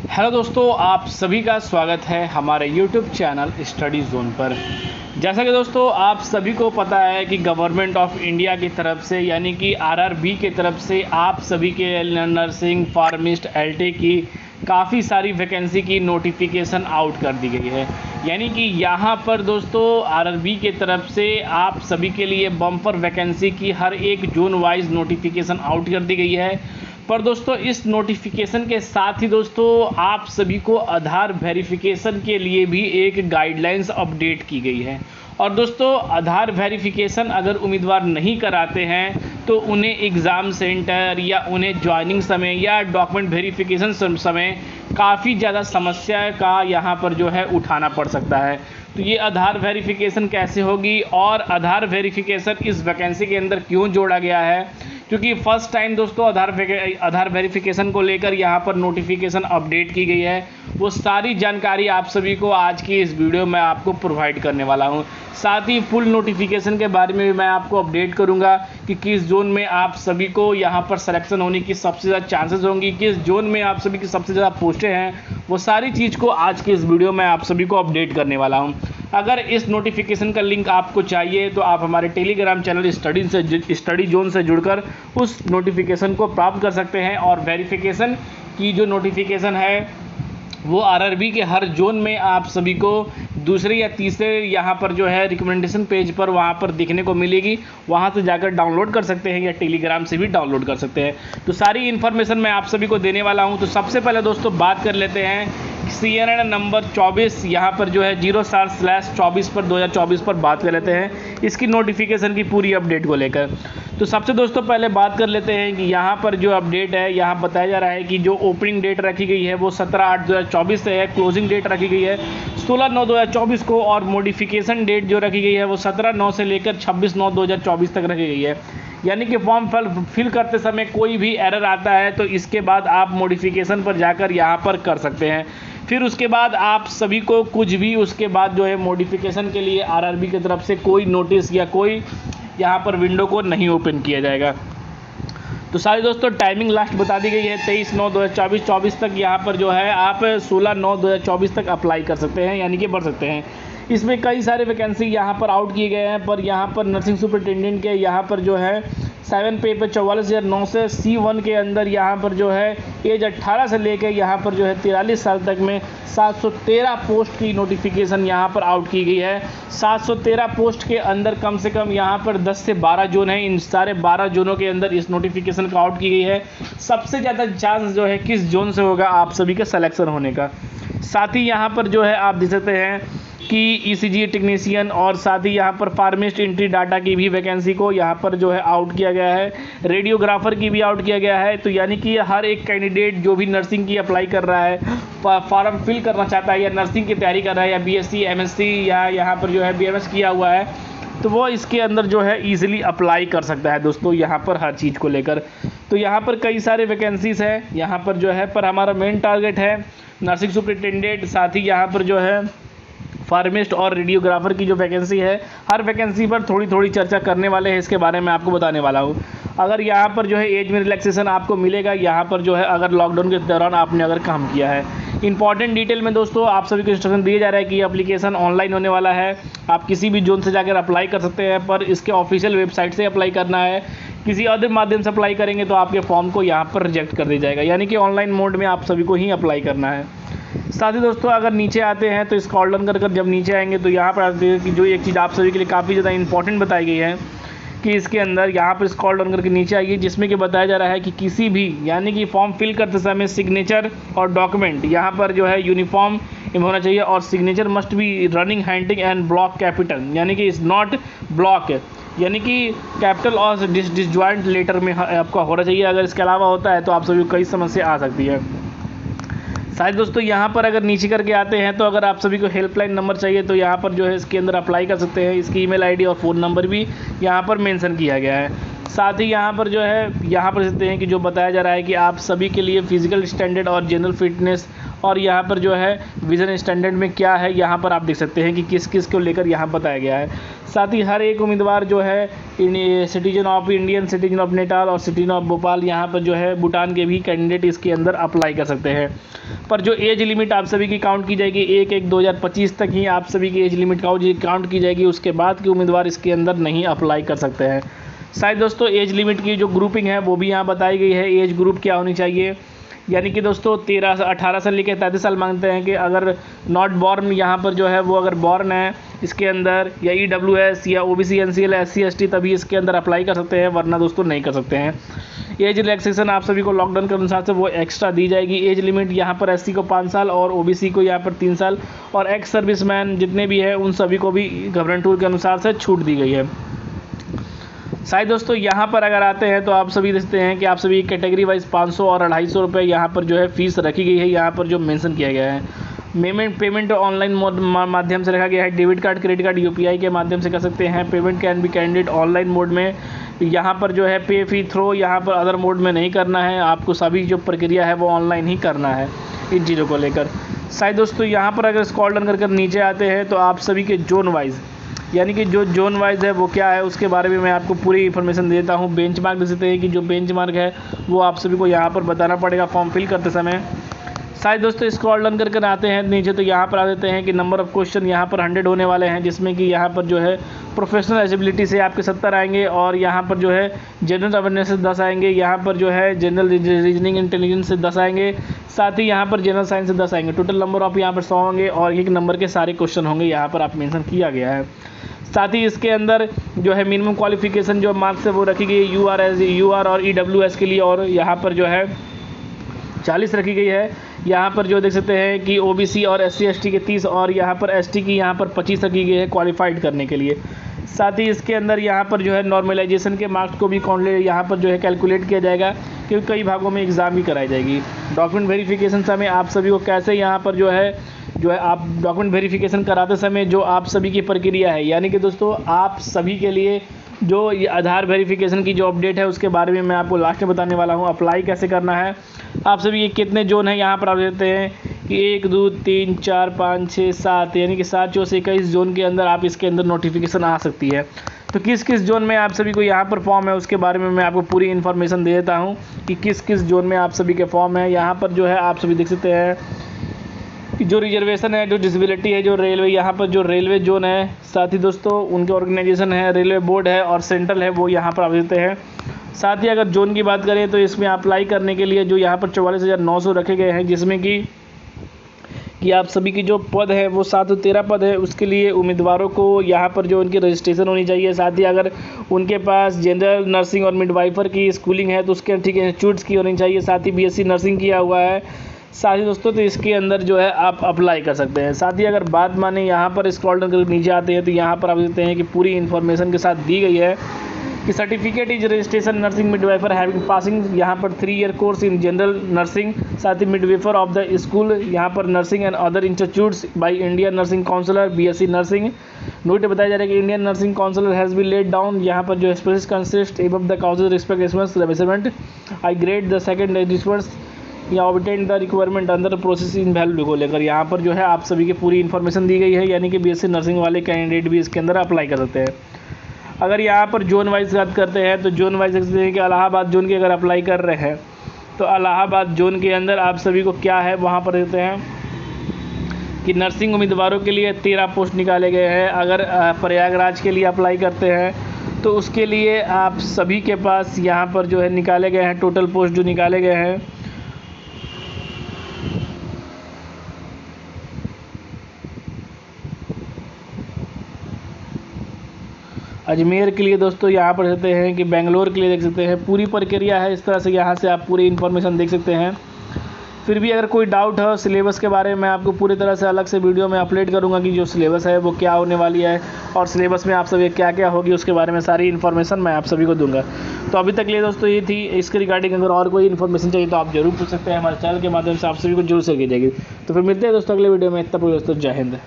Hello दोस्तों, आप सभी का स्वागत है हमारे YouTube चैनल स्टडी जोन पर। जैसा कि दोस्तों आप सभी को पता है कि गवर्नमेंट ऑफ इंडिया की तरफ से यानी कि आरआरबी की तरफ से आप सभी के नर्सिंग, फार्मिस्ट, एलटी की काफ़ी सारी वैकेंसी की नोटिफिकेशन आउट कर दी गई है। यानी कि यहाँ पर दोस्तों आरआरबी की तरफ से आप सभी के लिए बम्पर वैकेंसी की हर एक जोन वाइज नोटिफिकेशन आउट कर दी गई है। पर दोस्तों इस नोटिफिकेशन के साथ ही दोस्तों आप सभी को आधार वेरिफिकेशन के लिए भी एक गाइडलाइंस अपडेट की गई है। और दोस्तों आधार वेरिफिकेशन अगर उम्मीदवार नहीं कराते हैं तो उन्हें एग्ज़ाम सेंटर या उन्हें ज्वाइनिंग समय या डॉक्यूमेंट वेरिफिकेशन समय काफ़ी ज़्यादा समस्या का यहाँ पर जो है उठाना पड़ सकता है। तो ये आधार वेरिफिकेशन कैसे होगी और आधार वेरिफिकेशन इस वैकेंसी के अंदर क्यों जोड़ा गया है, क्योंकि फर्स्ट टाइम दोस्तों आधार वेरिफिकेशन को लेकर यहाँ पर नोटिफिकेशन अपडेट की गई है। वो सारी जानकारी आप सभी को आज की इस वीडियो में आपको प्रोवाइड करने वाला हूँ। साथ ही फुल नोटिफिकेशन के बारे में भी मैं आपको अपडेट करूँगा कि किस जोन में आप सभी को यहाँ पर सिलेक्शन होने की सबसे ज़्यादा चांसेस होंगी, किस जोन में आप सभी की सबसे ज़्यादा पोस्टें हैं। वो सारी चीज़ को आज के इस वीडियो में आप सभी को अपडेट करने वाला हूँ। अगर इस नोटिफिकेशन का लिंक आपको चाहिए तो आप हमारे टेलीग्राम चैनल स्टडी जोन से जुड़कर उस नोटिफिकेशन को प्राप्त कर सकते हैं। और वेरिफिकेशन की जो नोटिफिकेशन है वो आरआरबी के हर जोन में आप सभी को दूसरे या तीसरे यहाँ पर जो है रिकमेंडेशन पेज पर वहाँ पर दिखने को मिलेगी। वहाँ से जाकर डाउनलोड कर सकते हैं या टेलीग्राम से भी डाउनलोड कर सकते हैं। तो सारी इन्फॉर्मेशन मैं आप सभी को देने वाला हूँ। तो सबसे पहले दोस्तों बात कर लेते हैं CNN नंबर 24 यहाँ पर जो है 07/24 पर 2024 पर बात कर लेते हैं इसकी नोटिफिकेशन की पूरी अपडेट को लेकर। तो सबसे दोस्तों पहले बात कर लेते हैं कि यहाँ पर जो अपडेट है यहाँ बताया जा रहा है कि जो ओपनिंग डेट रखी गई है वो 17/8/2024 से है। क्लोजिंग डेट रखी गई है 16/9/2024 को और मॉडिफिकेशन डेट जो रखी गई है वो 17/9 से लेकर 26/9/2024 तक रखी गई है। यानी कि फॉर्म फिल करते समय कोई भी एरर आता है तो इसके बाद आप मॉडिफिकेशन पर जाकर यहाँ पर कर सकते हैं। फिर उसके बाद आप सभी को कुछ भी उसके बाद जो है मॉडिफिकेशन के लिए आरआरबी की तरफ से कोई नोटिस या कोई यहाँ पर विंडो को नहीं ओपन किया जाएगा। तो सारे दोस्तों टाइमिंग लास्ट बता दी गई है 23/9/2024 तक। यहाँ पर जो है आप 16/9/2024 तक अप्लाई कर सकते हैं यानी कि भर सकते हैं। इसमें कई सारे वैकेंसी यहाँ पर आउट किए गए हैं। पर यहाँ पर नर्सिंग सुपरिटेंडेंट के यहाँ पर जो है 7 पे 44,009 से C1 के अंदर यहाँ पर जो है एज 18 से लेकर यहाँ पर जो है 43 साल तक में 713 पोस्ट की नोटिफिकेशन यहाँ पर आउट की गई है। 713 पोस्ट के अंदर कम से कम यहाँ पर 10 से 12 जोन है। इन सारे 12 जोनों के अंदर इस नोटिफिकेशन का आउट की गई है। सबसे ज़्यादा चांस जो है किस जोन से होगा आप सभी का सिलेक्शन होने का। साथ ही यहाँ पर जो है आप देख सकते हैं कि ECG टेक्नीशियन और साथ ही यहाँ पर फार्मिस्ट एंट्री डाटा की भी वैकेंसी को यहाँ पर जो है आउट किया गया है। रेडियोग्राफर की भी आउट किया गया है। तो यानी कि हर एक कैंडिडेट जो भी नर्सिंग की अप्लाई कर रहा है, फॉर्म फिल करना चाहता है या नर्सिंग की तैयारी कर रहा है या BSc MSc या यहाँ पर जो है BMS किया हुआ है तो वो इसके अंदर जो है ईजिली अप्लाई कर सकता है दोस्तों यहाँ पर हर चीज़ को लेकर। तो यहाँ पर कई सारे वैकेंसीज़ है यहाँ पर जो है। पर हमारा मेन टारगेट है नर्सिंग सुपरिटेंडेंट, साथ ही यहाँ पर जो है फार्मिस्ट और रेडियोग्राफर की जो वैकेंसी है। हर वैकेंसी पर थोड़ी थोड़ी चर्चा करने वाले हैं, इसके बारे में आपको बताने वाला हूँ। अगर यहाँ पर जो है एज में रिलैक्सेशन आपको मिलेगा यहाँ पर जो है अगर लॉकडाउन के दौरान आपने अगर काम किया है। इंपॉर्टेंट डिटेल में दोस्तों आप सभी को इंस्ट्रक्शन दिया जा रहा है कि एप्लीकेशन ऑनलाइन होने वाला है। आप किसी भी जोन से जाकर अप्लाई कर सकते हैं, पर इसके ऑफिशियल वेबसाइट से अप्लाई करना है। किसी अदर माध्यम से अप्लाई करेंगे तो आपके फॉर्म को यहाँ पर रिजेक्ट कर दिया जाएगा। यानी कि ऑनलाइन मोड में आप सभी को ही अप्लाई करना है। साथ ही दोस्तों अगर नीचे आते हैं तो स्क्रॉल डाउन कर जब नीचे आएंगे तो यहाँ पर आते हैं कि जो एक चीज़ आप सभी के लिए काफ़ी ज़्यादा इंपॉर्टेंट बताई गई है कि इसके अंदर यहाँ पर स्क्रॉल डाउन करके नीचे आइए, जिसमें कि बताया जा रहा है कि किसी भी यानी कि फॉर्म फिल करते समय सिग्नेचर और डॉक्यूमेंट यहाँ पर जो है यूनिफॉर्म होना चाहिए और signature must be running handing and block capital यानी कि इज़ नॉट ब्लॉक यानी कि कैपिटल और डिसजॉइंट लेटर में आपका होना चाहिए। अगर इसके अलावा होता है तो आप सभी को कई समस्या आ सकती है। शायद दोस्तों यहाँ पर अगर नीचे करके आते हैं तो अगर आप सभी को हेल्पलाइन नंबर चाहिए तो यहाँ पर जो है इसके अंदर अप्लाई कर सकते हैं। इसकी ईमेल आईडी और फ़ोन नंबर भी यहाँ पर मेंशन किया गया है। साथ ही यहाँ पर जो है यहाँ पर देखते हैं कि जो बताया जा रहा है कि आप सभी के लिए फिजिकल स्टैंडर्ड और जनरल फिटनेस और यहाँ पर जो है विजन स्टैंडर्ड में क्या है यहाँ पर आप देख सकते हैं कि किस किस को लेकर यहाँ बताया गया है। साथ ही हर एक उम्मीदवार जो है citizen of Indian, citizen of Nepal और सिटीजन ऑफ भोपाल यहाँ पर जो है भूटान के भी कैंडिडेट इसके अंदर अप्लाई कर सकते हैं। पर जो एज लिमिट आप सभी की काउंट की जाएगी 1/1/2025 तक ही आप सभी की एज लिमिट काउंट की जाएगी, उसके बाद के उम्मीदवार इसके अंदर नहीं अप्लाई कर सकते हैं। शायद दोस्तों एज लिमिट की जो ग्रुपिंग है वो भी यहाँ बताई गई है, एज ग्रुप क्या होनी चाहिए, यानी कि दोस्तों 18 से लेकर 33 साल मांगते हैं कि अगर नॉट बॉर्न यहाँ पर जो है वो अगर बॉर्न है इसके अंदर या EWS या OBC NCL SC ST तभी इसके अंदर अप्लाई कर सकते हैं, वरना दोस्तों नहीं कर सकते हैं। एज रिलैक्सेशन आप सभी को लॉकडाउन के अनुसार से वो एक्स्ट्रा दी जाएगी। एज लिमिट यहाँ पर SC को 5 साल और OBC को यहाँ पर 3 साल और एक्स सर्विसमैन जितने भी हैं उन सभी को भी गवर्नमेंट रूल के अनुसार से छूट दी गई है। शायद दोस्तों यहाँ पर अगर आते हैं तो आप सभी देखते हैं कि आप सभी कैटेगरी वाइज 500 और 250 रुपये यहाँ पर जो है फ़ीस रखी गई है, यहाँ पर जो मेंशन किया गया है। पेमेंट ऑनलाइन माध्यम से रखा गया है, debit card, credit card, UPI के माध्यम से कर सकते हैं। Payment can be candidate online mode में, यहाँ पर जो है पे फी थ्रो, यहाँ पर अदर मोड में नहीं करना है, आपको सभी जो प्रक्रिया है वो ऑनलाइन ही करना है इन चीज़ों को लेकर। शायद दोस्तों यहाँ पर अगर स्क्रॉल डाउन कर नीचे आते हैं तो आप सभी के जोन वाइज, यानी कि जो जोन वाइज है वो क्या है उसके बारे में मैं आपको पूरी इन्फॉर्मेशन देता हूँ। बेंचमार्क देख सकते हैं कि जो बेंचमार्क है वो आप सभी को यहाँ पर बताना पड़ेगा फॉर्म फिल करते समय। शायद दोस्तों स्क्रॉल डाउन करके आते हैं नीचे तो यहाँ पर आ देते हैं कि नंबर ऑफ़ क्वेश्चन यहाँ पर 100 होने वाले हैं, जिसमें कि यहाँ पर जो है प्रोफेशनल एलिजिबिलिटी से आपके 70 आएंगे और यहाँ पर जो है जनरल अवेयरनेस से 10 आएंगे, यहाँ पर जो है जनरल रीजनिंग इंटेलिजेंस से 10 आएंगे, साथ ही यहाँ पर जनरल साइंस से 10 आएंगे। टोटल नंबर ऑफ यहाँ पर 100 होंगे और एक नंबर के सारे क्वेश्चन होंगे, यहाँ पर आप मेंशन किया गया है। साथ ही इसके अंदर जो है मिनिमम क्वालिफिकेशन जो मार्क्स है वो रखी गई है UR और EWS के लिए, और यहाँ पर जो है 40 रखी गई है। यहाँ पर जो देख सकते हैं कि OBC और SC ST के 30 और यहाँ पर ST की यहाँ पर 25 रखी गई है क्वालिफाइड करने के लिए। साथ ही इसके अंदर यहाँ पर जो है नॉर्मलाइजेशन के मार्क्स को भी यहाँ पर जो है कैलकुलेट किया जाएगा, क्योंकि कई भागों में एग्ज़ाम भी कराई जाएगी। डॉक्यूमेंट वेरिफिकेशन समय आप सभी को कैसे यहाँ पर जो है आप डॉक्यूमेंट वेरिफिकेशन कराते समय जो आप सभी की प्रक्रिया है, यानी कि दोस्तों आप सभी के लिए जो ये आधार वेरिफिकेशन की जो अपडेट है उसके बारे में मैं आपको लास्ट में बताने वाला हूँ। अप्लाई कैसे करना है, आप सभी ये कितने जोन है यहाँ पर आप देते हैं कि 1 2 3 4 5 6 7, यानी कि 7 4 से 21 जोन के अंदर आप इसके अंदर नोटिफिकेशन आ सकती है। तो किस किस जोन में आप सभी को यहाँ पर फॉर्म है उसके बारे में मैं आपको पूरी इन्फॉर्मेशन दे देता हूँ कि किस किस जोन में आप सभी के फॉर्म है। यहाँ पर जो है आप सभी देख सकते हैं कि जो रिजर्वेशन है, जो डिसेबिलिटी है, जो रेलवे, यहाँ पर जो रेलवे जोन है, साथ ही दोस्तों उनके ऑर्गेनाइजेशन है, रेलवे बोर्ड है और सेंट्रल है, वो यहाँ पर आप देते हैं। साथ ही अगर जोन की बात करें तो इसमें अप्लाई करने के लिए जो यहाँ पर 44,900 रखे गए हैं, जिसमें कि आप सभी की जो पद है वो 713 पद है, उसके लिए उम्मीदवारों को यहाँ पर जो उनकी रजिस्ट्रेशन होनी चाहिए। साथ ही अगर उनके पास जनरल नर्सिंग और मिडवाइफर की स्कूलिंग है तो उसके ठीक इंस्टीट्यूट्स की होनी चाहिए, साथ ही BSc नर्सिंग किया हुआ है साथ ही दोस्तों, तो इसके अंदर जो है आप अप्लाई कर सकते हैं। साथ ही अगर बात माने यहाँ पर स्क्रॉल डाउन करके नीचे आते हैं तो यहाँ पर आप देखते हैं कि पूरी इन्फॉर्मेशन के साथ दी गई है कि certificate is registration nursing midwifery having passing यहाँ पर 3 year course in general nursing, साथ ही मिडवाइफर ऑफ द स्कूल यहाँ पर nursing and other institutes by Indian nursing councillor BSc nursing. Note बताया जा रहा है कि Indian nursing councillor has be laid down यहाँ पर जो express consist above the council respect I grade the second एडिशनर्स या obtain the requirement under process in value को लेकर यहाँ पर जो है आप सभी की पूरी इन्फॉर्मेशन दी गई है, यानी कि BSc नर्सिंग वाले कैंडिडेट भी इसके अंदर अप्लाई कर सकते हैं। अगर यहाँ पर जोन वाइज बात करते हैं तो जोन वाइज देखते हैं कि इलाहाबाद जोन के अगर अप्लाई कर रहे हैं तो इलाहाबाद जोन के अंदर आप सभी को क्या है वहाँ पर देते हैं कि नर्सिंग उम्मीदवारों के लिए 13 पोस्ट निकाले गए हैं। अगर प्रयागराज के लिए अप्लाई करते हैं तो उसके लिए आप सभी के पास यहाँ पर जो है निकाले गए हैं, टोटल पोस्ट जो निकाले गए हैं अजमेर के लिए दोस्तों यहाँ पर देखते हैं कि बेंगलोर के लिए देख सकते हैं पूरी प्रक्रिया है। इस तरह से यहाँ से आप पूरी इन्फॉर्मेशन देख सकते हैं। फिर भी अगर कोई डाउट है सिलेबस के बारे में मैं आपको पूरी तरह से अलग से वीडियो में अपलोड करूँगा कि जो सिलेबस है वो क्या होने वाली है और सिलेबस में आप सभी क्या क्या होगी उसके बारे में सारी इन्फॉर्मेशन मैं आप सभी को दूंगा। तो अभी तक लिए दोस्तों ये थी। इसके रिगार्डिंग अगर और कोई इन्फॉर्मेशन चाहिए तो आप जरूर पूछ सकते हैं, हमारे चैनल के माध्यम से आप सभी को जरूर शेयर की जाएगी। तो फिर मिलते हैं दोस्तों अगले वीडियो में। तब तक दोस्तों जय हिंद।